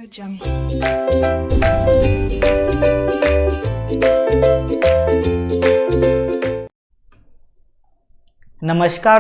नमस्कार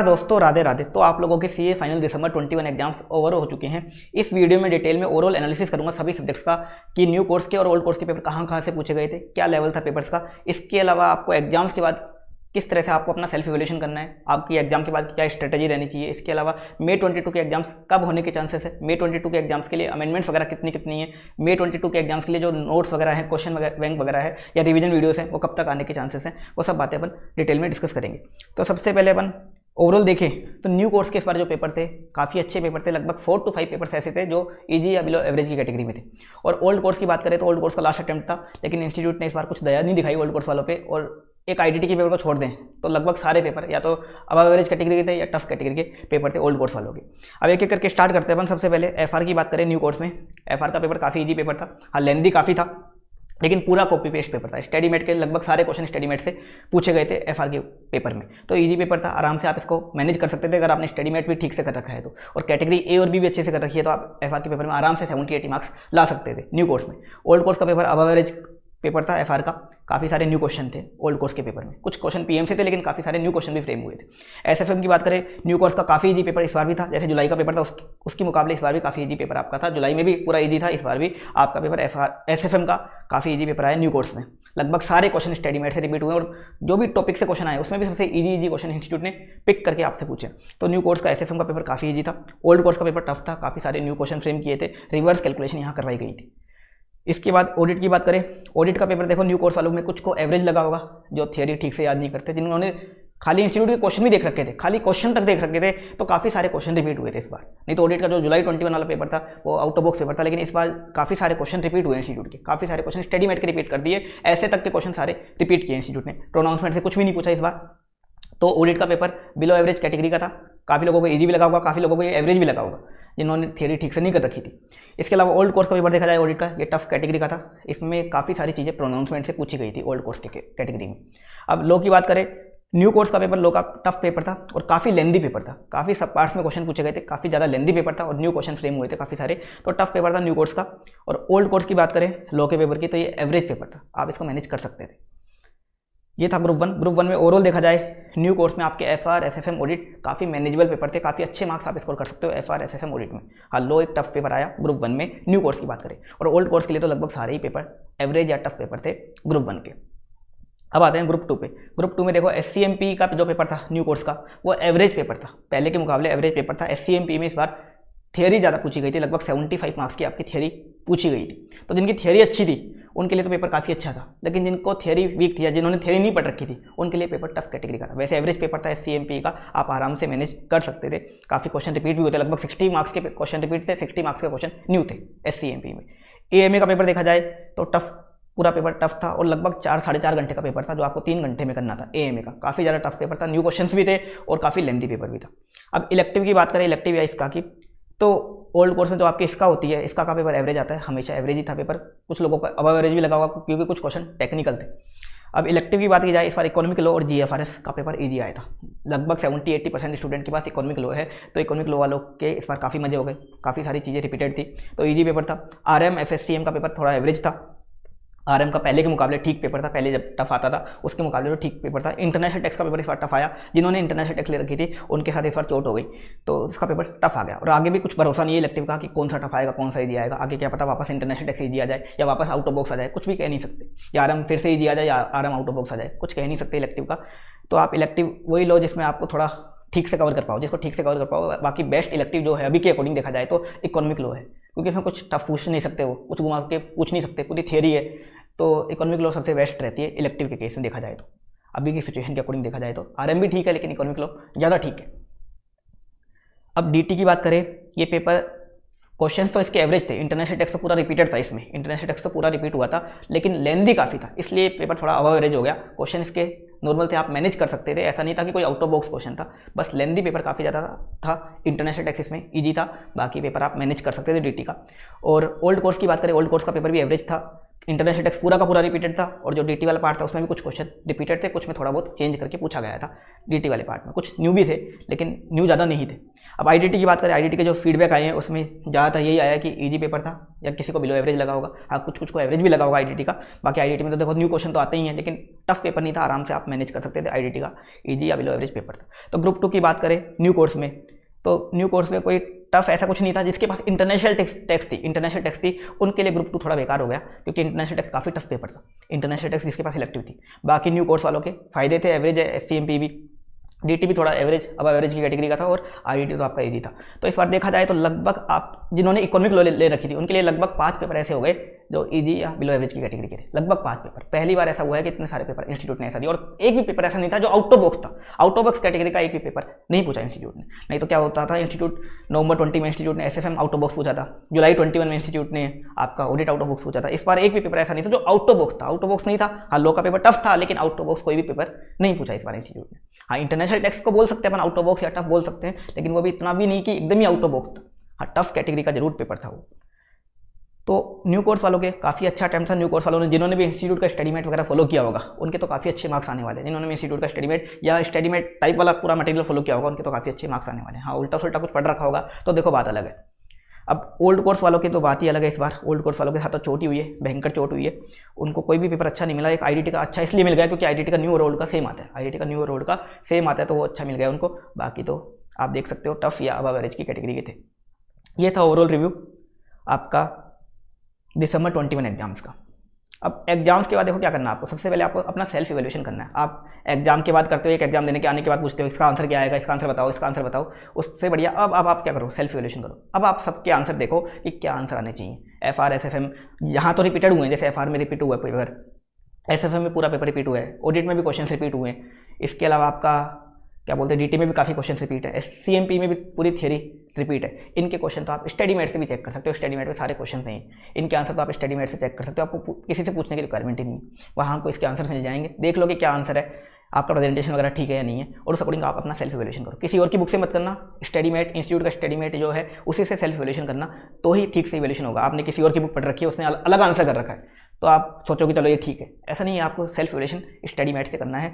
दोस्तों, राधे राधे। तो आप लोगों के सीए फाइनल दिसंबर 21 एग्जाम्स ओवर हो चुके हैं। इस वीडियो में डिटेल में ओवरऑल एनालिसिस करूंगा सभी सब्जेक्ट्स का कि न्यू कोर्स के और ओल्ड कोर्स के पेपर कहाँ से पूछे गए थे, क्या लेवल था पेपर्स का। इसके अलावा आपको एग्जाम्स के बाद किस तरह से आपको अपना सेल्फ इवैल्यूएशन करना है, आपकी एग्जाम के बाद क्या स्ट्रेटजी रहनी चाहिए। इसके अलावा मई 22 के एग्जाम्स कब होने के चांसेस है, मई 22 के एग्जाम्स के लिए अमेंडमेंट्स वगैरह कितनी है, मई 22 के एग्जाम्स के लिए जो नोट्स वगैरह हैं, क्वेश्चन बैंक वगैरह है या रिवीजन वीडियोस हैं, वो कब तक आने के चांसेस हैं, वो सब बातें अपन डिटेल में डिस्कस करेंगे। तो सबसे पहले अपन ओवरऑल देखें तो न्यू कोर्स के इस बार जो पेपर थे काफ़ी अच्छे पेपर थे। लगभग 4 to 5 पेपर्स ऐसे थे जो इजी या बिलो एवरेज की कैटेगरी में थे। और ओल्ड कोर्स की बात करें तो ओल्ड कोर्स का लास्ट अटेम्प्ट था, लेकिन इंस्टीट्यूट ने इस बार कुछ दया नहीं दिखाई ओल्ड कोर्स वालों पे। और एक आईडीटी के पेपर को छोड़ दें तो लगभग सारे पेपर या तो अब एवरेज कैटेगरी के थे या टफ कैटेगरी के पेपर थे ओल्ड कोर्स वालों के। अब एक एक करके स्टार्ट करते हैं अपन। सबसे पहले एफआर की बात करें न्यू कोर्स में, एफआर का पेपर काफ़ी ईजी पेपर था। हाँ, लेंदी काफ़ी था लेकिन पूरा कॉपी पेस्ट पेपर था। स्टडीमेट के लगभग सारे क्वेश्चन स्टडीमेट से पूछे गए थे एफआर के पेपर में, तो इजी पेपर था। आराम से आप इसको मैनेज कर सकते थे अगर आपने स्टडीमेट भी ठीक से कर रखा है तो। और कैटेगरी ए और बी भी अच्छे से कर रखी है तो आप एफआर के पेपर में आराम से 70-80 मार्क्स ला सकते थे न्यू कोर्स में। ओल्ड कोर्स का पेपर अब एवरेज पेपर था एफआर का। काफ़ी सारे न्यू क्वेश्चन थे ओल्ड कोर्स के पेपर में, कुछ क्वेश्चन पीएम से थे लेकिन काफ़ी सारे न्यू क्वेश्चन भी फ्रेम हुए थे। एसएफएम की बात करें, न्यू कोर्स का काफ़ी इजी पेपर इस बार भी था। जैसे जुलाई का पेपर था उसके मुकाबले इस बार भी काफ़ी इजी पेपर आपका था। जुलाई में भी पूरा इजी था, इस बार भी आपका पेपर एसएफएम का काफ़ी इजी पेपर आया न्यू कोर्स में। लगभग सारे क्वेश्चन स्टडीमेट से रिपीट हुए और जो भी टॉपिक से क्वेश्चन आए उसमें भी सबसे इजी क्वेश्चन इंस्टीट्यूट ने पिक करके आपसे पूछे। तो न्यू कोर्स का एसएफएम का पेपर काफ़ी इजी था। ओल्ड कोर्स का पेपर टफ था, काफ़ी सारे न्यू क्वेश्चन फ्रेम किए थे, रिवर्स कैलकुलेशन यहाँ करवाई गई थी। इसके बाद ऑडिट की बात करें, ऑडिट का पेपर देखो न्यू कोर्स वालों में कुछ को एवरेज लगा होगा जो थियरी ठीक से याद नहीं करते, जिन्होंने खाली इंस्टीट्यूट के क्वेश्चन भी देख रखे थे, खाली क्वेश्चन तक देख रखे थे, तो काफ़ी सारे क्वेश्चन रिपीट हुए थे इस बार। नहीं तो ऑडिट का जो जुलाई 21 वाला पेपर था वो आउट ऑफ बॉक्स पेपर था, लेकिन इस बार काफ़ी सारे क्वेश्चन रिपीट हुए इंस्टीट्यूट के, काफ़ी सारे क्वेश्चन स्टडीमेट के रिपीट कर दिए, ऐसे तक के क्वेश्चन सारे रिपीट किए इंस्टीट्यूट ने। प्रोनाउंसमेंट से कुछ भी नहीं पूछा इस बार। तो ऑडिट का पेपर बिलो एवरेज कैटेगरी का था। काफ़ी लोगों को इजी भी लगा होगा, काफ़ी लोगों को ये एवरेज भी लगा होगा जिन्होंने थियरी ठीक से नहीं कर रखी थी। इसके अलावा ओल्ड कोर्स का पेपर देखा जाए ऑडिट का, ये टफ कैटेगरी का था। इसमें काफ़ी सारी चीज़ें प्रोनाउंसमेंट से पूछी गई थी ओल्ड कोर्स के कैटेगरी में। अब लो की बात करें, न्यू कोर्स का पेपर लो का टफ पेपर था और काफ़ी लेंदी पेपर था। काफ़ी सब पार्ट्स में क्वेश्चन पूछे गए थे, काफ़ी ज़्यादा लेंदी पेपर था और न्यू क्वेश्चन फ्रेम हुए थे काफ़ी सारे, तो टफ पेपर था न्यू कोर्स का। और ओल्ड कोर्स की बात करें लो के पेपर की, तो ये एवरेज पेपर था, आप इसको मैनेज कर सकते थे। ये था ग्रुप 1। ग्रुप 1 में ओवरऑल देखा जाए न्यू कोर्स में आपके एफआर एसएफएम ऑडिट काफ़ी मैनेजेबल पेपर थे, काफ़ी अच्छे मार्क्स आप स्कोर कर सकते हो एफआर एसएफएम ऑडिट में। हाँ, लो एक टफ पेपर आया ग्रुप 1 में न्यू कोर्स की बात करें। और ओल्ड कोर्स के लिए तो लगभग सारे ही पेपर एवरेज या टफ पेपर थे ग्रुप 1 के। अब आते हैं ग्रुप 2 पे। ग्रुप 2 में देखो एससीएमपी का जो पेपर था न्यू कोर्स का, वो एवरेज पेपर था, पहले के मुकाबले एवरेज पेपर था। एससीएमपी में इस बार थियरी ज़्यादा पूछी गई थी, लगभग 75 मार्क्स की आपकी थियरी पूछी गई थी। तो जिनकी थियरी अच्छी थी उनके लिए तो पेपर काफ़ी अच्छा था, लेकिन जिनको थियरी वीक थी या जिन्होंने थियरी नहीं पढ़ रखी थी उनके लिए पेपर टफ कैटेगरी का था। वैसे एवरेज पेपर था एससीएमपी का, आप आराम से मैनेज कर सकते थे। काफ़ी क्वेश्चन रिपीट भी होते, लगभग 60 मार्क्स के क्वेश्चन रिपीट थे, 60 मार्क्स के क्वेश्चन न्यू थे एससीएमपी में। एएमए का पेपर देखा जाए तो टफ, पूरा पेपर टफ था और लगभग 4-4.5 घंटे का पेपर था जो आपको 3 घंटे में करना था। एएमए का काफ़ी ज़्यादा टफ पेपर था, न्यू क्वेश्चंस भी थे और काफ़ी लेंथी पेपर भी था। अब इलेक्टिव की बात करें, इलेक्टिव या इसका की, तो ओल्ड कोर्स में जो आपकी इसका होती है, इसका का पेपर एवरेज आता है, हमेशा एवरेज ही था पेपर। कुछ लोगों का अब एवरेज भी लगा हुआ क्योंकि कुछ क्वेश्चन टेक्निकल थे। अब इलेक्टिव की बात की जाए, इस बार इकोनॉमिक लॉ और जीएफआरएस का पेपर इजी आया था। लगभग 70-80% स्टूडेंट के पास इकोनॉमिक लॉ है, तो इकोनॉमिक लॉ वालों के इस बार काफ़ी मजे हो गए, काफ़ी सारी चीज़ें रिपीटेड थी, तो इजी पेपर था। आरएम एफएससीएम का पेपर थोड़ा एवरेज था। आरएम का पहले के मुकाबले ठीक पेपर था, पहले जब टफ आता था उसके मुकाबले तो ठीक पेपर था। इंटरनेशनल टैक्स का पेपर इस बार टफ आया, जिन्होंने इंटरनेशनल टैक्स ले रखी थी उनके साथ इस बार चोट हो गई, तो इसका पेपर टफ आ गया। और आगे भी कुछ भरोसा नहीं है इलेक्टिव का कि कौन सा टफ आएगा कौन सा ईजी आएगा। आगे क्या पता वापस इंटरनेशनल टैक्स ईजी आ जाए या वापस आउट ऑफ बॉक्स आ जाए, कुछ भी कह नहीं सकते। या आरएम फिर से ईजी आ जाए या आरएम आउट ऑफ बॉक्स आ जाए, कुछ कह नहीं सकते इलेक्टिव का। तो आप इलेक्टिव वही लो जिसमें आपको थोड़ा ठीक से कवर कर पाओ, जिसको ठीक से कवर कर पाओ। बाकी बेस्ट इलेक्टिव जो है अभी के अकॉर्डिंग देखा जाए तो इकोनॉमिक लॉ है, क्योंकि इसमें कुछ टफ पूछ नहीं सकते, वो कुछ घुमा के पूछ नहीं सकते, पूरी थियरी है। तो इकोनॉमिक लॉ सबसे बेस्ट रहती है इलेक्टिव के केस में देखा जाए तो, अभी की सिचुएशन के अकॉर्डिंग देखा जाए तो। आरएम भी ठीक है लेकिन इकोनॉमिक लॉ ज़्यादा ठीक है। अब डीटी की बात करें, ये पेपर क्वेश्चंस तो इसके एवरेज थे, इंटरनेशनल टैक्स तो पूरा रिपीटेड था इसमें, इंटरनेशनल टैक्स तो पूरा रिपीट हुआ था, लेकिन लेंदी काफ़ी था, इसलिए पेपर थोड़ा अबव एवरेज हो गया। क्वेश्चन इसके नॉर्मल थे, आप मैनेज कर सकते थे, ऐसा नहीं था कि कोई आउट ऑफ बॉक्स क्वेश्चन था, बस लेंदी पेपर काफ़ी ज़्यादा था। इंटरनेशनल टैक्स इसमें ईजी था, बाकी पेपर आप मैनेज कर सकते थे डीटी का। और ओल्ड कोर्स की बात करें, ओल्ड कोर्स का पेपर भी एवरेज था, इंटरनेशनल टेक्स्ट पूरा का पूरा रिपीटेड था और जो डीटी वाला पार्ट था उसमें भी कुछ क्वेश्चन रिपीटेड थे, कुछ में थोड़ा बहुत चेंज करके पूछा गया था। डीटी वाले पार्ट में कुछ न्यू भी थे लेकिन न्यू ज़्यादा नहीं थे। अब आईडीटी की बात करें, आईडीटी के जो फीडबैक आए हैं उसमें ज़्यादातर यही आया कि इजी पेपर था या किसी को बिलो एवरेज लगा होगा। हाँ, कुछ को एवरेज भी लगा होगा आईडीटी का। बाकी आईडीटी में तो देखो न्यू क्वेश्चन तो आते ही हैं, लेकिन टफ पेपर नहीं था, आराम से आप मैनेज कर सकते थे। आईडीटी का ईजी या बिलो एवरेज पेपर था। तो ग्रुप 2 की बात करें न्यू कोर्स में, तो न्यू कोर्स में कोई टफ ऐसा कुछ नहीं था। जिसके पास इंटरनेशनल टेक्स्ट थी उनके लिए ग्रुप 2 थोड़ा बेकार हो गया, क्योंकि इंटरनेशनल टेक्स्ट काफ़ी टफ पेपर था। इंटरनेशनल टेक्स्ट जिसके पास इलेक्टिव थी। बाकी न्यू कोर्स वालों के फायदे थे, एवरेज है, एससीएमपी भी, डीटी भी थोड़ा एवरेज, अब एवरेज की कैटेगरी का था और आईडीटी तो आपका इजी था। तो इस बार देखा जाए तो लगभग आप जिन्होंने इकोनॉमिक लॉ ले रखी थी उनके लिए लगभग 5 पेपर ऐसे हो गए जो इजी या बिलो एवरेज की कैटेगरी के थे। लगभग 5 पेपर, पहली बार ऐसा हुआ है कि इतने सारे पेपर इंस्टीट्यूट ने ऐसा दिया। और एक भी पेपर ऐसा नहीं था जो आउट ऑफ बॉक्स था। आउट ऑफ बॉक्स कैटेगरी का एक भी पेपर नहीं पूछा इंस्टीट्यूट ने। नहीं तो क्या होता था, इंस्टीट्यूट नवंबर 20 में इंस्टीट्यूट ने एसएफएम आउट ऑफ बॉक्स पूछा था, जुलाई 21 में इंस्टीट्यूट ने आपका ऑडिट आउट ऑफ बॉक्स पूछा था। इस बार एक भी पेपर ऐसा नहीं था जो आउट ऑफ बॉक्स था। आउट ऑफ बॉक्स नहीं था, हाँ लॉ का पेपर टफ था, लेकिन आउट ऑफ बॉक्स कोई भी पेपर नहीं पूछा इस बार इंस्टीट्यूट ने। हाँ, इंटरनेशनल टेक्स्ट को बोल सकते हैं अपन आउट ऑफ बॉक्स या टफ बोल सकते हैं, लेकिन वो भी इतना भी नहीं कि एकदम ही आउट ऑफ बॉक्स था। हाँ, टफ कैटेगरी का जरूर पेपर था वो। तो न्यू कोर्स वालों के काफ़ी अच्छा अटेम्प्ट था। न्यू कोर्स वालों ने जिन्होंने भी इंस्टीट्यूट का स्टडीमेट वगैरह फॉलो किया होगा उनके तो काफ़ी अच्छे मार्क्स आने वाले हैं। जिन्होंने भी इंस्टीट्यूट का स्टडीमेट या स्टडीमेट टाइप वाला पूरा मटेरियल फॉलो किया होगा उनके तो काफ़ी अच्छे मार्क्स आने वाले हैं। हाँ, उल्टा सुल्टा कुछ पढ़ रखा होगा तो देखो बात अलग है। अब ओल्ड कोर्स वालों की तो बात ही अलग है। इस बार ओल्ड कोर्स वालों के साथ तो चोट ही हुई है, भयंकर चोट हुई है। उनको कोई भी पेपर अच्छा नहीं मिला। एक आईडीटी का अच्छा इसलिए मिल गया क्योंकि आईडीटी का न्यू और ओल्ड का सेम आता है। आईडीटी का न्यू और ओल्ड का सेम आता है तो वो अच्छा मिल गया उनको। बाकी तो आप देख सकते हो टफ या अबव एवरेज की कैटेगरी के थे। ये था ओवरऑल रिव्यू आपका दिसंबर 21 एग्जाम्स का। अब एग्जाम्स के बाद देखो क्या करना है आपको। सबसे पहले आपको अपना सेल्फ इवैल्यूएशन करना है। आप एग्जाम के बाद करते हो, एक एग्जाम देने के आने के बाद पूछते हो इसका आंसर क्या आएगा, इसका आंसर बताओ, इसका आंसर बताओ। उससे बढ़िया अब आप क्या करो, सेल्फ इवैल्यूएशन करो। अब आप सबके आंसर देखो कि क्या आंसर आने चाहिए। एफआर एसएफएम यहाँ तो रिपीटेड हुए हैं, जैसे एफआर में रिपीट हुआ है पेपर, एसएफएम में पूरा पेपर रिपीट हुआ है, ऑडिट में भी क्वेश्चन रिपीट हुए हैं। इसके अलावा आपका क्या बोलते हैं डीटी में भी काफ़ी क्वेश्चन रिपीट है, सीएमपी में भी पूरी थ्योरी रिपीट है। इनके क्वेश्चन तो आप स्टडीमेट से भी चेक कर सकते हो। स्टडीमेट में सारे क्वेश्चन हैं, इनके आंसर तो आप स्टडीमेट से चेक कर सकते हो। आपको किसी से पूछने की रिक्वायरमेंट ही नहीं, वहाँ को इसके आंसर मिल जाएंगे। देख लो कि क्या आंसर है, आपका प्रेजेंटेशन वगैरह ठीक है या नहीं है, और उस अकॉर्डिंग आप अपना सेल्फ इवैल्यूएशन करो। किसी और की बुक से मत करना। स्टडीमेट इंस्टीट्यूट का स्टडीमेट जो है उसी से सेल्फ इवैल्यूएशन करना, तो ही ठीक से इवैल्यूएशन होगा। आपने किसी और की बुक पढ़ रखी है, उसने अलग आंसर कर रखा है, तो आप सोचोगे चलो ये ठीक है, ऐसा नहीं है। आपको सेल्फ इवैल्यूएशन स्टडीमेट से करना है,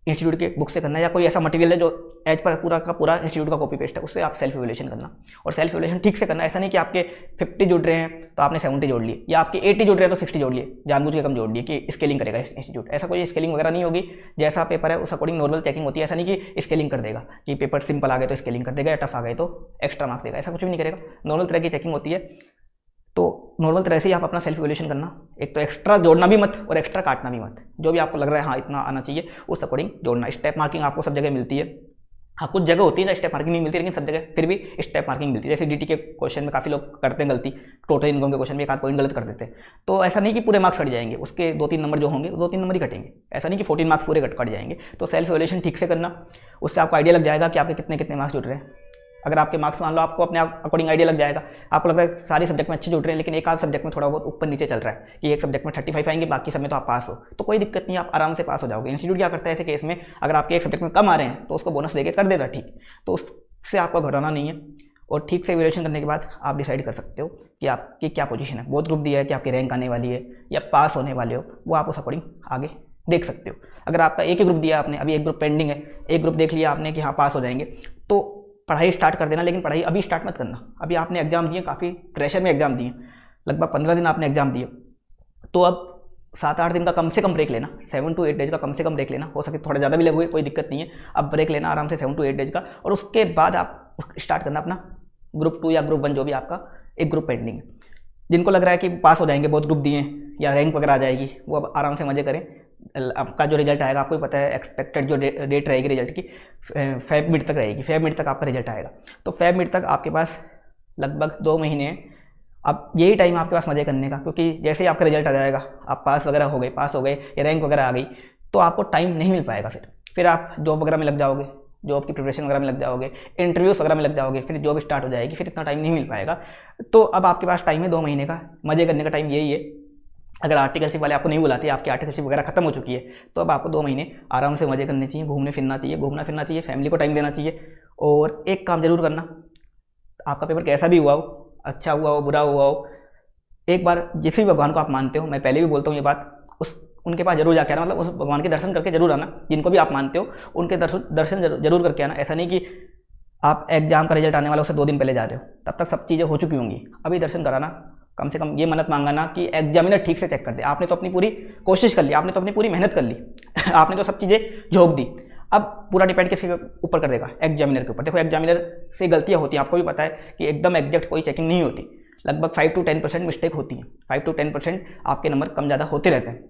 इंस्टीट्यूट के बुक से करना है, या कोई ऐसा मटेरियल है जो एज पर पूरा का पूरा इंस्टीट्यूट का कॉपी पेस्ट है, उससे आप सेल्फ इवैल्यूएशन करना। और सेल्फ इवैल्यूएशन ठीक से करना। ऐसा नहीं कि आपके 50 जुड़ रहे हैं तो आपने 70 जोड़ लिए, या आपके 80 जुड़ रहे हैं तो 60 जोड़ लिए, जानबूझ के कम जोड़ लिए कि स्केलिंग करेगा इंस्टीट्यूट। ऐसा कोई स्केलिंग वगैरह नहीं होगी। जैसा पेपर है उस अकॉर्डिंग नॉर्मल चेकिंग होती है। ऐसा नहीं कि स्केलिंग कर देगा कि पेपर सिंपल आ गए तो स्केलिंग कर देगा, या टफ आ गए तो एक्स्ट्रा मार्क्स देगा, ऐसा कुछ भी नहीं करेगा। नॉर्मल तरह की चेकिंग होती है। तो नॉर्मल तरह से ही आप अपना सेल्फ इवैल्यूएशन करना। एक तो एक्स्ट्रा जोड़ना भी मत और एक्स्ट्रा काटना भी मत। जो भी आपको लग रहा है हाँ इतना आना चाहिए उस अकॉर्डिंग जोड़ना। स्टेप मार्किंग आपको सब जगह मिलती है। हाँ, कुछ जगह होती है जहाँ स्टेप मार्किंग नहीं मिलती, लेकिन सब जगह फिर भी स्टेप मार्किंग मिलती है। जैसे डीटी के क्वेश्चन में काफ़ी लोग करते हैं गलती, टोटल इनकम के क्वेश्चन में एक आध पॉइंट गलत कर देते हैं। तो ऐसा नहीं कि पूरे मार्क्स कट जाएंगे, उसके 2-3 नंबर जो होंगे 2-3 नंबर ही कटेंगे। ऐसा नहीं कि 14 मार्क्स पूरे कट जाएंगे। तो सेल्फ इवैल्यूएशन ठीक से करना, उससे आपको आइडिया लग जाएगा कि आपके कितने कितने मार्क्स जुड़ रहे हैं। अगर आपके मार्क्स मान लो आपको अपने आप अकॉर्डिंग आइडिया लग जाएगा, आपको लग रहा है सारे सब्जेक्ट में अच्छे जुड़ रहे हैं, लेकिन एक आध सब्जेक्ट में थोड़ा बहुत ऊपर नीचे चल रहा है कि एक सब्जेक्ट में 35 आएंगे, बाकी सब में तो आप पास हो, तो कोई दिक्कत नहीं, आप आराम से पास हो जाओगे। इंस्टीट्यूट क्या करता है ऐसे केस में, अगर आपके एक सब्जेक्ट में कम आ रहे हैं तो उसको बोनस देके कर देता ठीक, तो उससे आपको घबराना नहीं है। और ठीक से इवैल्यूएशन करने के बाद आप डिसाइड कर सकते हो कि आपकी क्या पोजीशन है। बहुत ग्रुप दिया है कि आपकी रैंक आने वाली है या पास होने वाले हो, वो आप उस अकॉर्डिंग आगे देख सकते हो। अगर आपका एक ही ग्रुप दिया आपने, अभी एक ग्रुप पेंडिंग है, एक ग्रुप देख लिया आपने कि हाँ पास हो जाएंगे, तो पढ़ाई स्टार्ट कर देना। लेकिन पढ़ाई अभी स्टार्ट मत करना। अभी आपने एग्जाम दिए, काफ़ी प्रेशर में एग्जाम दिए, लगभग 15 दिन आपने एग्जाम दिए, तो अब 7-8 दिन का कम से कम ब्रेक लेना। 7 to 8 डेज का कम से कम ब्रेक लेना। हो सके थोड़ा ज़्यादा भी लगे, कोई दिक्कत नहीं है। अब ब्रेक लेना आराम से 7 to 8 डेज का, और उसके बाद आप स्टार्ट करना अपना ग्रुप 2 या ग्रुप 1 जो भी आपका एक ग्रुप पेंडिंग है। जिनको लग रहा है कि पास हो जाएंगे, बहुत ग्रुप दिए हैं या रैंक वगैरह आ जाएगी, वो अब आराम से मज़े करें। आपका जो रिजल्ट आएगा आपको पता है, एक्सपेक्टेड जो डेट रहेगी रिजल्ट की फेब मिड तक रहेगी। फेब मिड तक आपका रिजल्ट आएगा, तो फेब मिड तक आपके पास लगभग 2 महीने हैं। अब यही टाइम आपके पास मज़े करने का, क्योंकि जैसे ही आपका रिजल्ट आ जाएगा, आप पास वगैरह हो गए, पास हो गए या रैंक वगैरह आ गई, तो आपको टाइम नहीं मिल पाएगा। फिर आप जॉब वगैरह में लग जाओगे, जॉब की प्रिपरेशन वगैरह में लग जाओगे, इंटरव्यूज वगैरह में लग जाओगे, फिर जॉब स्टार्ट हो जाएगी, फिर इतना टाइम नहीं मिल पाएगा। तो अब आपके पास टाइम है 2 महीने का, मज़े करने का टाइम यही है। अगर आर्टिकलशिप वाले आपको नहीं बुलाते, आपकी आर्टिकलशिप वगैरह खत्म हो चुकी है, तो अब आपको 2 महीने आराम से मज़े करने चाहिए, घूमना फिरना चाहिए, फैमिली को टाइम देना चाहिए। और एक काम जरूर करना, आपका पेपर कैसा भी हुआ हो, अच्छा हुआ हो, बुरा हुआ हो, एक बार जिस भी भगवान को आप मानते हो, मैं पहले भी बोलता हूँ ये बात, उस उनके पास जरूर जाके आना, मतलब उस भगवान के दर्शन करके जरूर आना। जिनको भी आप मानते हो उनके दर्शन जरूर करके आना। ऐसा नहीं कि आप एग्जाम का रिजल्ट आने वाला उससे 2 दिन पहले जा रहे हो, तब तक सब चीज़ें हो चुकी होंगी। अभी दर्शन कराना, कम से कम ये मन्नत मांगाना कि एग्जामिनर ठीक से चेक कर दे। आपने तो अपनी पूरी कोशिश कर ली, आपने तो अपनी पूरी मेहनत कर ली आपने तो सब चीज़ें झोंक दी। अब पूरा डिपेंड किसके ऊपर कर देगा? एग्जामिनर के ऊपर। देखो एग्जामिनर से गलतियाँ होती हैं, आपको भी पता है कि एकदम एग्जैक्ट कोई चेकिंग नहीं होती। लगभग 5 to 10% मिस्टेक होती है, 5 to 10% आपके नंबर कम ज़्यादा होते रहते हैं।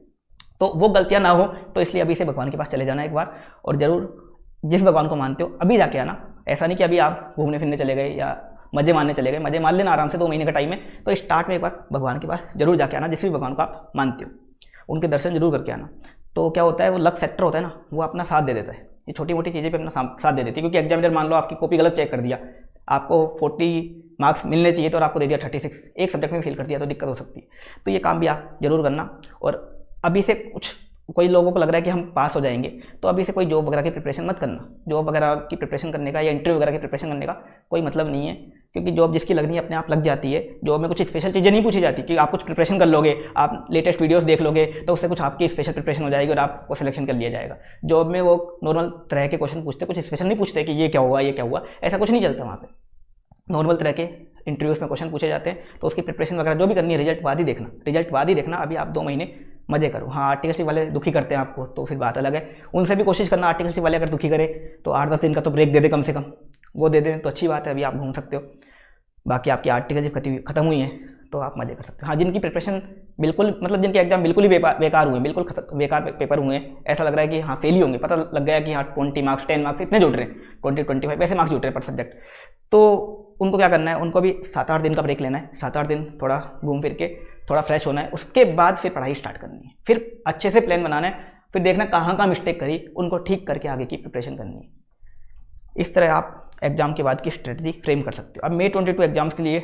तो वो गलतियाँ ना हो, तो इसलिए अभी से भगवान के पास चले जाना एक बार, और ज़रूर जिस भगवान को मानते हो अभी जाके आना। ऐसा नहीं कि अभी आप घूमने फिरने चले गए या मजे मारने चले गए, मजे मार लेना आराम से, 2 महीने का टाइम है। तो स्टार्ट में एक बार भगवान के पास जरूर जाके आना, जिस भी भगवान को आप मानते हो उनके दर्शन जरूर करके आना। तो क्या होता है, वो लक फैक्टर होता है ना, वो अपना साथ दे देता है। ये छोटी मोटी चीज़ें पे अपना साथ दे देती है। क्योंकि एग्जामिनर मान लो आपकी कॉपी गलत चेक कर दिया, आपको 40 मार्क्स मिलने चाहिए तो और आपको दे दिया 36, एक सब्जेक्ट में फेल कर दिया, तो दिक्कत हो सकती है। तो ये काम भी आप जरूर करना। और अभी से कोई लोगों को लग रहा है कि हम पास हो जाएंगे, तो अभी से कोई जॉब वगैरह की प्रिपरेशन मत करना। जॉब वगैरह की प्रिपरेशन करने का या इंटरव्यू वगैरह की प्रिपरेशन करने का कोई मतलब नहीं है, क्योंकि जॉब जिसकी लगनी है अपने आप लग जाती है। जॉब में कुछ स्पेशल चीज़ें नहीं पूछी जाती कि आप कुछ प्रिपरेशन कर लोगे, आप लेटेस्ट वीडियोस देख लोगे तो उससे कुछ आपकी स्पेशल प्रिपरेशन हो जाएगी और आपको सिलेक्शन कर लिया जाएगा। जॉब में वो नॉर्मल तरह के क्वेश्चन पूछते, कुछ स्पेशल नहीं पूछते कि ये क्या हुआ, ये क्या हुआ, ऐसा कुछ नहीं चलता वहाँ पर। नॉर्मल तरह के इंटरव्यूज़ में क्वेश्चन पूछे जाते हैं, तो उसकी प्रिपरेशन वगैरह जो भी करनी है रिजल्ट बाद ही देखना, रिजल्ट बाद ही देखना। अभी आप 2 महीने मजे करो। हाँ, आर्टिकलशिप वाले दुखी करते हैं आपको, तो फिर बात अलग है, उनसे भी कोशिश करना। आर्टिकलशिप वाले अगर दुखी करे तो 8-10 दिन का तो ब्रेक दे दे कम से कम, वो दे दें तो अच्छी बात है, अभी आप घूम सकते हो। बाकी आपकी आर्टिकलशिप खत्म हुई है तो आप मजे कर सकते हो। हाँ, जिनकी प्रिपरेशन बिल्कुल, मतलब जिनके एग्जाम बिल्कुल ही बेकार हुए, बिल्कुल बेकार पेपर हुए हैं, ऐसा लग रहा है कि हाँ फेल ही होंगे, पता लग गया कि हाँ 20 मार्क्स 10 मार्क्स इतने जुड़ रहे हैं, 20-25 ऐसे मार्क्स जुड़ रहे हैं पर सब्जेक्ट, तो उनको क्या करना है, उनको भी 7-8 दिन का ब्रेक लेना है। 7-8 दिन थोड़ा घूम फिर के थोड़ा फ्रेश होना है, उसके बाद फिर पढ़ाई स्टार्ट करनी है। फिर अच्छे से प्लान बनाना है, फिर देखना कहाँ कहाँ मिस्टेक करी, उनको ठीक करके आगे की प्रिपरेशन करनी है। इस तरह आप एग्जाम के बाद की स्ट्रेटजी फ्रेम कर सकते हो। अब May 22 एग्जाम्स के लिए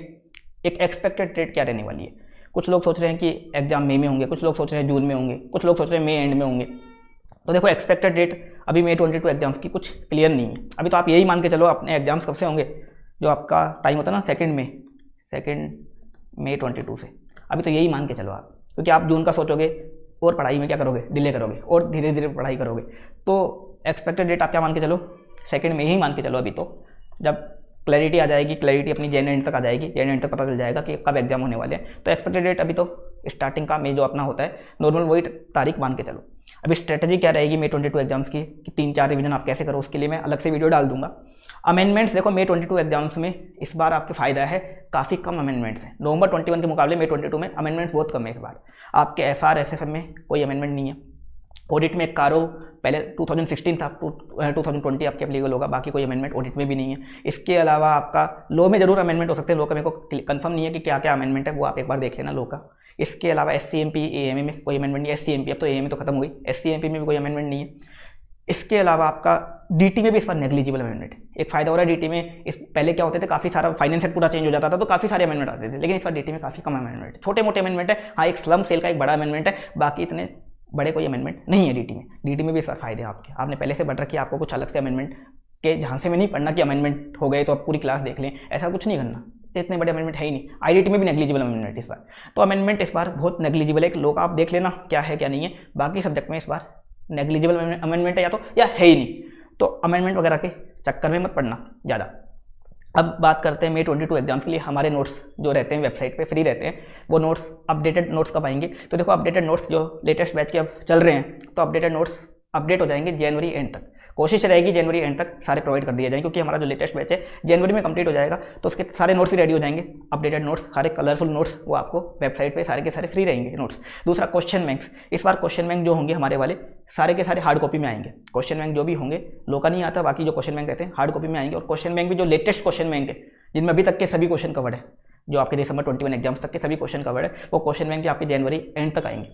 एक एक्सपेक्टेड डेट क्या रहने वाली है? कुछ लोग सोच रहे हैं कि एग्जाम मई में होंगे, कुछ लोग सोच रहे हैं जून में होंगे, कुछ लोग सोच रहे हैं मई एंड में होंगे। तो देखो एक्सपेक्टेड डेट अभी May 22 एग्जाम्स की कुछ क्लियर नहीं है। अभी तो आप यही मान के चलो अपने एग्जाम्स कब से होंगे, जो आपका टाइम होता है ना 2 मई 22 से, अभी तो यही मान के चलो आप। क्योंकि आप जून का सोचोगे और पढ़ाई में क्या करोगे, डिले करोगे और धीरे धीरे पढ़ाई करोगे। तो एक्सपेक्टेड डेट आप क्या मान के चलो, 2 मई ही मान के चलो। अभी तो जब क्लैरिटी आ जाएगी, क्लैरिटी अपनी जैन एंड तक आ जाएगी, जैन एंड तक पता चल जाएगा कि कब एग्जाम होने वाले हैं। तो एक्सपेक्टेड डेट अभी तो स्टार्टिंग का मई जो अपना होता है नॉर्मल, वही तारीख मान के चलो। अभी स्ट्रेटजी क्या रहेगी May 22 एग्जाम्स की, कि 3-4 रिवीजन आप कैसे करो, उसके लिए मैं अलग से वीडियो डाल दूंगा। अमेंडमेंट्स देखो May 22 एग्जाम्स में इस बार आपके फायदा है, काफ़ी कम अमेंडमेंट्स हैं। नवंबर 21 के मुकाबले May 22 में अमेंडमेंट्स बहुत कम है इस बार। आपके FR SFM में कोई अमेंडमेंट नहीं है। ऑडिट में कारो पहले 2016 था, 2020 आपके एप्लीकेबल होगा, बाकी कोई अमेंडमेंट ऑडिट में भी नहीं है। इसके अलावा आपका लॉ में जरूर अमेंडमेंट हो सकते हैं, लॉ का मेरे को कंफर्म नहीं है कि क्या क्या अमेंडमेंट है, वो आप एक बार देख लेना लॉ का। इसके अलावा SCMP AMA में कोई अमेंडमेंट नहीं है। SCMP अब तो AMA तो खत्म हो गई, SCMP में भी कोई अमेंडमेंट नहीं है। इसके अलावा आपका DT में भी इस बार नेग्लिजिबल अमेंडमेंट है। एक फायदा हो रहा है DT में, इस पहले क्या होते थे, काफ़ी सारा फाइनेंस सेट पूरा चेंज हो जाता था तो काफ़ी सारे अमेंडमेंट आते थे, लेकिन इस बार DT में काफ़ी कम अमेंडमेंट है, छोटे मोटे अमेंडमेंट है। हाँ, एक स्लम सेल का एक बड़ा अमेंडमेंट है, बाकी इतने बड़े कोई अमेंडमेंट नहीं है DT में। DT में भी इस बार फायदे आपके, आपने पहले से बढ़ रखी है, आपको कुछ अलग से अमेंडमेंट के झांसे में नहीं पढ़ना कि अमेंडमेंट हो गए तो आप पूरी क्लास देख लें, ऐसा कुछ नहीं करना। इतने बड़े अमेंडमेंट है ही नहीं। IDT में भी नेग्लिजिबल अमेंडमेंट इस बार, तो अमेंडमेंट इस बार बहुत नेग्लिजिबल है। एक लोग आप देख लेना क्या है क्या नहीं है। बाकी सब्जेक्ट में इस बार नेग्लिजिबल अमेंडमेंट है या है ही नहीं, तो अमेंडमेंट वगैरह के चक्कर में मत पड़ना ज़्यादा। अब बात करते हैं May 22 एग्जाम्स के लिए हमारे नोट्स जो रहते हैं वेबसाइट पे फ्री रहते हैं, वो नोट्स अपडेटेड नोट्स कब आएंगे? तो देखो अपडेटेड नोट्स जो लेटेस्ट बैच के अब चल रहे हैं, तो अपडेटेड नोट्स अपडेट हो जाएंगे जनवरी एंड तक। कोशिश रहेगी जनवरी एंड तक सारे प्रोवाइड कर दिए जाएंगे, क्योंकि हमारा जो लेटेस्ट बैच है जनवरी में कंप्लीट हो जाएगा, तो उसके सारे नोट्स भी रेडी हो जाएंगे। अपडेटेड नोट्स, सारे कलरफुल नोट्स, वो आपको वेबसाइट पे सारे के सारे फ्री रहेंगे नोट्स। दूसरा क्वेश्चन बैंक्स, इस बार क्वेश्चन बैंक जो होंगे हमारे वाले सारे के सारे हार्ड कॉपी में आएंगे। क्वेश्चन बैंक जो भी होंगे, लो का नहीं आता, बाकी जो क्वेश्चन बैंक रहते हैं हार्ड कॉपी में आएंगे। और क्वेश्चन बैंक भी जो लेटेस्ट क्वेश्चन बैंक है, जिनमें अभी तक के सभी क्वेश्चन कवर्ड है, जो आपके दिसंबर 21 एग्जाम्स तक के सभी क्वेश्चन कवर्ड है, वो क्वेश्चन बैंक आपके जनवरी एंड तक आएंगे।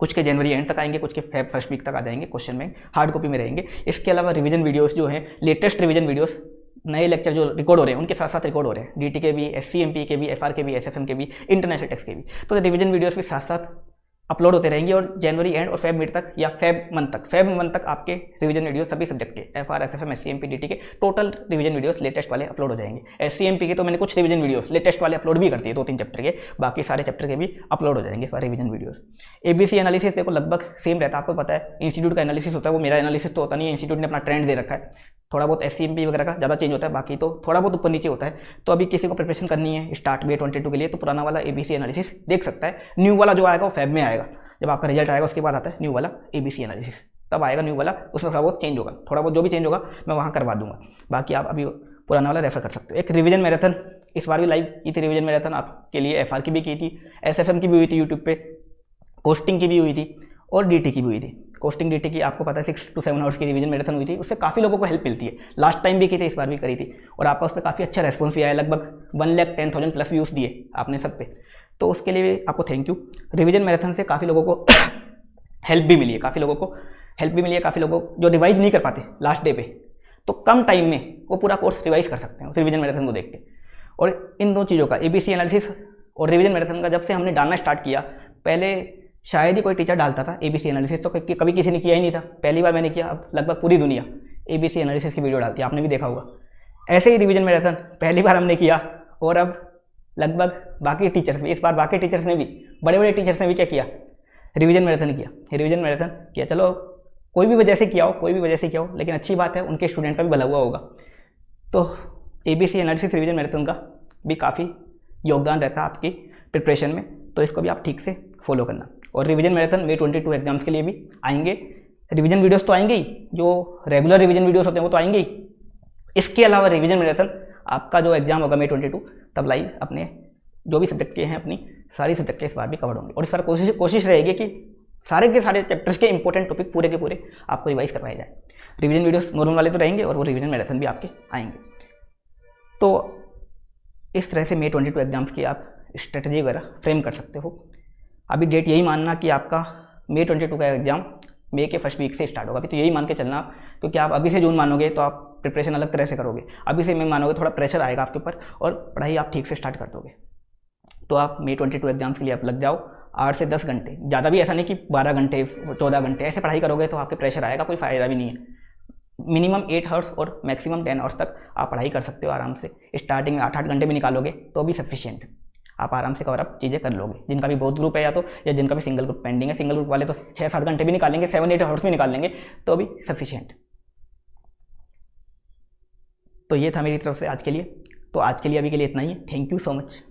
कुछ के जनवरी एंड तक आएंगे, कुछ के फेब फर्स्ट वीक तक आ जाएंगे, क्वेश्चन बैंक हार्ड कॉपी में रहेंगे। इसके अलावा रिवीजन वीडियोस जो हैं, लेटेस्ट रिवीजन वीडियोस, नए लेक्चर जो रिकॉर्ड हो रहे हैं उनके साथ साथ रिकॉर्ड हो रहे हैं, DT के भी, SCMP के भी, FR के भी, SFM के भी, इंटरनेशनल टेक्स्ट के भी। तो रिवीजन वीडियोस भी साथ साथ अपलोड होते रहेंगे और जनवरी एंड और फेब मिड तक या फेब मंथ तक आपके रिवीजन वीडियो सभी सब्जेक्ट के FR SFM SCMP DT के टोटल रिवीजन वीडियोस लेटेस्ट वाले अपलोड हो जाएंगे। SCMP के तो मैंने कुछ रिवीजन वीडियोस लेटेस्ट वाले अपलोड भी कर दिए 2-3 चैप्टर के, बाकी सारे चैप्टर के भी अपलोड हो जाएंगे सारे रिवीजन वीडियोस। ABC एनालिसिस देखो लगभग सेम रहता है, आपको पता है इंस्टीट्यूट का एनालिसिस होता है, वो मेरा एनालिसिस तो होता नहीं है, इंस्टीट्यूट ने अपना ट्रेंड दे रखा है, थोड़ा बहुत SCMP वगैरह का ज़्यादा चेंज होता है, बाकी तो थोड़ा बहुत ऊपर नीचे होता है। तो अभी किसी को प्रिपरेशन करनी है स्टार्ट May 22 के लिए तो पुराना वाला ABC एनालिसिस देख सकता है। न्यू वाला जो आएगा वो फेब में आएगा, जब आपका रिजल्ट आएगा उसके बाद आता है न्यू वाला ABC एनालिसिस, तब आएगा न्यू वाला, उसमें थोड़ा बहुत चेंज होगा, थोड़ा बहुत जो भी चेंज होगा मैं वहाँ करवा दूंगा, बाकी आप अभी पुराना वाला रेफर कर सकते हो। एक रिवीजन मैराथन इस बार भी लाइव की थी, रिवीजन मैराथन आपके लिए FR की भी की थी, SFM की भी हुई थी यूट्यूब पे, कोस्टिंग की भी हुई थी और DT की भी हुई थी। कोस्टिंग DT की आपको पता है 6 to 7 आवर्स की रिवीजन मैराथन हुई थी, उससे काफ़ी लोगों को हेल्प मिलती है, लास्ट टाइम भी की थी, इस बार भी करी थी और आपका उस पर काफ़ी अच्छा रेस्पॉन्स भी आया, लगभग 1,10,000 प्लस व्यूज़ दिए आपने सब पे, तो उसके लिए आपको थैंक यू। रिवीजन मैराथन से काफ़ी लोगों को हेल्प भी मिली है, काफ़ी लोगों को जो रिवाइज नहीं कर पाते लास्ट डे पे, तो कम टाइम में वो पूरा कोर्स रिवाइज कर सकते हैं उस रिवीजन मैराथन को देख के। और इन दो चीज़ों का ABC एनालिसिस और रिवीजन मैराथन का जब से हमने डालना स्टार्ट किया, पहले शायद ही कोई टीचर डालता था ABC एनालिसिस, तो कभी किसी ने किया ही नहीं था, पहली बार मैंने किया। अब लगभग पूरी दुनिया ABC एनालिसिस की वीडियो डालती है, आपने भी देखा होगा। ऐसे ही रिवीजन मैराथन पहली बार हमने किया और अब लगभग बाकी टीचर्स भी, इस बार बाकी टीचर्स ने भी, बड़े बड़े टीचर्स ने भी क्या किया, रिवीजन मैराथन किया। चलो कोई भी वजह से किया हो, लेकिन अच्छी बात है, उनके स्टूडेंट का भी भला हुआ होगा। तो ABC एनालिसिस रिवीजन मैराथन का भी काफ़ी योगदान रहता है आपकी प्रिपरेशन में, तो इसको भी आप ठीक से फॉलो करना। और रिवीजन मैराथन May 22 एग्जाम्स के लिए भी आएंगे, रिवीजन वीडियोस तो आएंगे ही, जो रेगुलर रिवीजन वीडियोस होते हैं वो तो आएंगे ही, इसके अलावा रिवीजन मैराथन आपका जो एग्जाम होगा May 22 तब लाइव अपने जो भी सब्जेक्ट के हैं अपनी सारी सब्जेक्ट के इस बार भी कवर होंगे। और इस बार कोशिश रहेगी कि सारे के सारे चैप्टर्स के इंपॉर्टेंट टॉपिक पूरे के पूरे आपको रिवाइज करवाए जाए। रिवीजन वीडियोस नॉर्मल वाले तो रहेंगे और वो रिवीजन मैराथन भी आपके आएंगे। तो इस तरह से May 22 एग्जाम्स की आप स्ट्रेटजी वगैरह फ्रेम कर सकते हो। अभी डेट यही मानना कि आपका May 22 का एग्जाम मई के फर्स्ट वीक से स्टार्ट होगा, अभी तो यही मान के चलना, क्योंकि आप अभी से जून मानोगे तो आप प्रिपरेशन अलग तरह से करोगे, अभी से मई मानोगे थोड़ा प्रेशर आएगा आपके ऊपर और पढ़ाई आप ठीक से स्टार्ट कर दोगे। तो आप May 22 एग्जाम्स के लिए आप लग जाओ, 8 से 10 घंटे, ज़्यादा भी ऐसा नहीं कि 12 घंटे 14 घंटे ऐसे पढ़ाई करोगे तो आपके प्रेशर आएगा, कोई फ़ायदा भी नहीं है। मिनिमम 8 आवर्स और मैक्सिमम 10 आवर्स तक आप पढ़ाई कर सकते हो आराम से। स्टार्टिंग में 8-8 घंटे भी निकालोगे तो भी सफिशिएंट, आप आराम से कवर अप चीज़ें कर लोगे। जिनका भी बहुत ग्रुप है या जिनका भी सिंगल ग्रुप पेंडिंग है, सिंगल ग्रुप वाले तो 6-7 घंटे भी निकालेंगे, 7-8 आवर्स भी निकाल लेंगे तो भी सफिशिएंट। तो ये था मेरी तरफ से आज के लिए, तो आज के लिए अभी के लिए इतना ही है। Thank you so much.